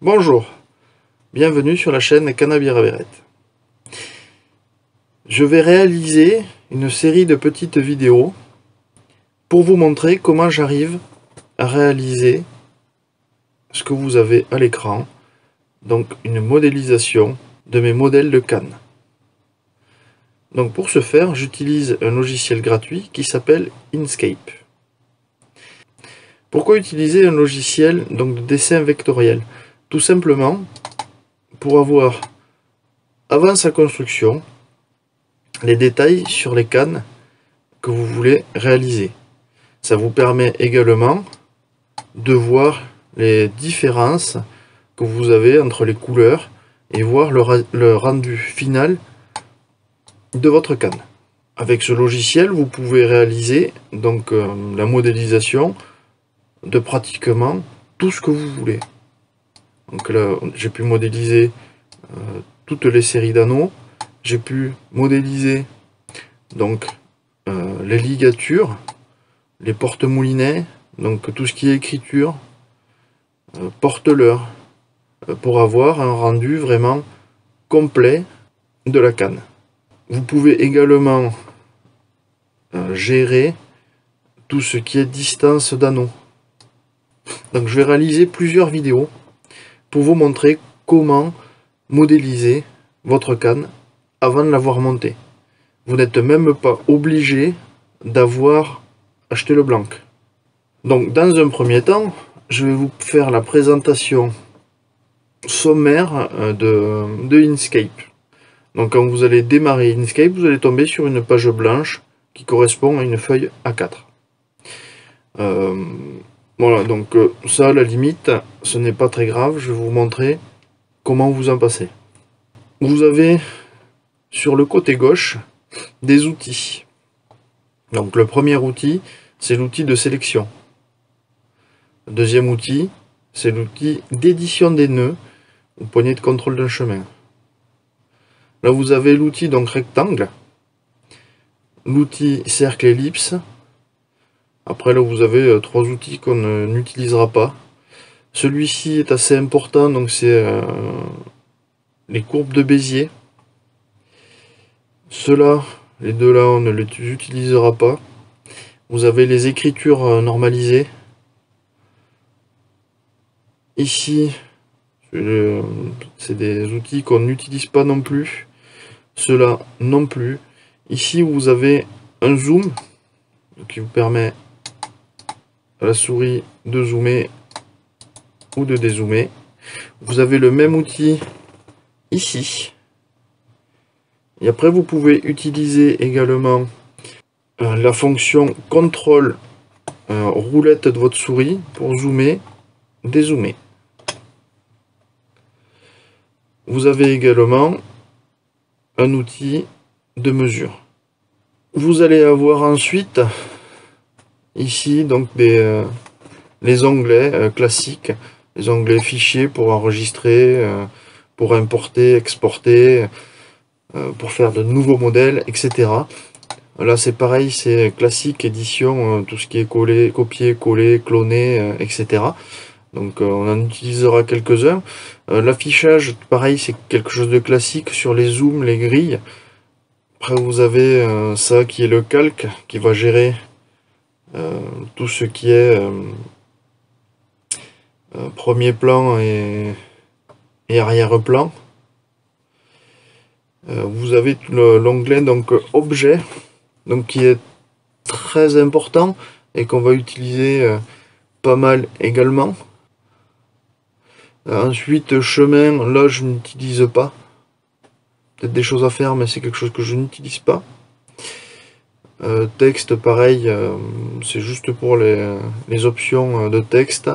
Bonjour, bienvenue sur la chaîne Cannabis. Je vais réaliser une série de petites vidéos pour vous montrer comment j'arrive à réaliser ce que vous avez à l'écran, donc une modélisation de mes modèles de canne. Donc pour ce faire, j'utilise un logiciel gratuit qui s'appelle Inkscape. Pourquoi utiliser un logiciel de dessin vectoriel? Tout simplement pour avoir, avant sa construction, les détails sur les cannes que vous voulez réaliser. Ça vous permet également de voir les différences que vous avez entre les couleurs et voir le rendu final de votre canne. Avec ce logiciel, vous pouvez réaliser la modélisation de pratiquement tout ce que vous voulez. Donc là, j'ai pu modéliser toutes les séries d'anneaux. J'ai pu modéliser les ligatures, les porte-moulinets, donc tout ce qui est écriture, porteleur, pour avoir un rendu vraiment complet de la canne. Vous pouvez également gérer tout ce qui est distance d'anneaux. Donc je vais réaliser plusieurs vidéos pour vous montrer comment modéliser votre canne avant de l'avoir montée. Vous n'êtes même pas obligé d'avoir acheté le blanc. Donc dans un premier temps, je vais vous faire la présentation sommaire de Inkscape. Donc quand vous allez démarrer Inkscape, vous allez tomber sur une page blanche qui correspond à une feuille A4. Voilà, donc ça à la limite, ce n'est pas très grave, je vais vous montrer comment vous en passer. Vous avez sur le côté gauche des outils. Donc le premier outil, c'est l'outil de sélection. Le deuxième outil, c'est l'outil d'édition des nœuds ou poignée de contrôle d'un chemin. Là vous avez l'outil rectangle, l'outil cercle ellipse. Après là vous avez trois outils qu'on n'utilisera pas. Celui-ci est assez important, donc c'est les courbes de Bézier. Ceux-là, les deux là, on ne les utilisera pas. Vous avez les écritures normalisées. Ici, c'est des outils qu'on n'utilise pas non plus. Ceux-là non plus. Ici, vous avez un zoom qui vous permet à la souris de zoomer ou de dézoomer. Vous avez le même outil ici. Et après, vous pouvez utiliser également la fonction contrôle roulette de votre souris pour zoomer, dézoomer. Vous avez également un outil de mesure. Vous allez avoir ensuite ici les onglets classiques, les onglets fichiers pour enregistrer, pour importer, exporter, pour faire de nouveaux modèles, etc. Là c'est pareil, c'est classique, édition, tout ce qui est collé, copier, coller, cloner, etc. Donc on en utilisera quelques-uns. L'affichage, pareil, c'est quelque chose de classique sur les zooms, les grilles. Après vous avez ça qui est le calque, qui va gérer tout ce qui est premier plan et arrière-plan. Vous avez l'onglet objet, qui est très important et qu'on va utiliser pas mal également. Ensuite chemin, là je n'utilise pas. Peut-être des choses à faire, mais c'est quelque chose que je n'utilise pas. Texte pareil, c'est juste pour les options de texte.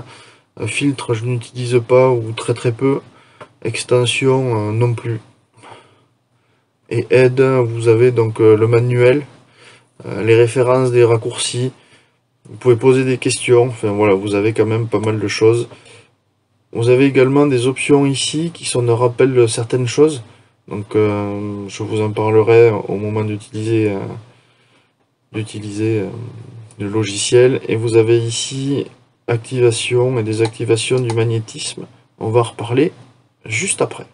Filtre je n'utilise pas ou très peu. Extension non plus. Et aide, vous avez le manuel, les références des raccourcis. Vous pouvez poser des questions. Enfin voilà, vous avez quand même pas mal de choses. Vous avez également des options ici qui sont de rappel de certaines choses. Donc je vous en parlerai au moment d'utiliser le logiciel. Et vous avez ici activation et désactivation du magnétisme. On va reparler juste après.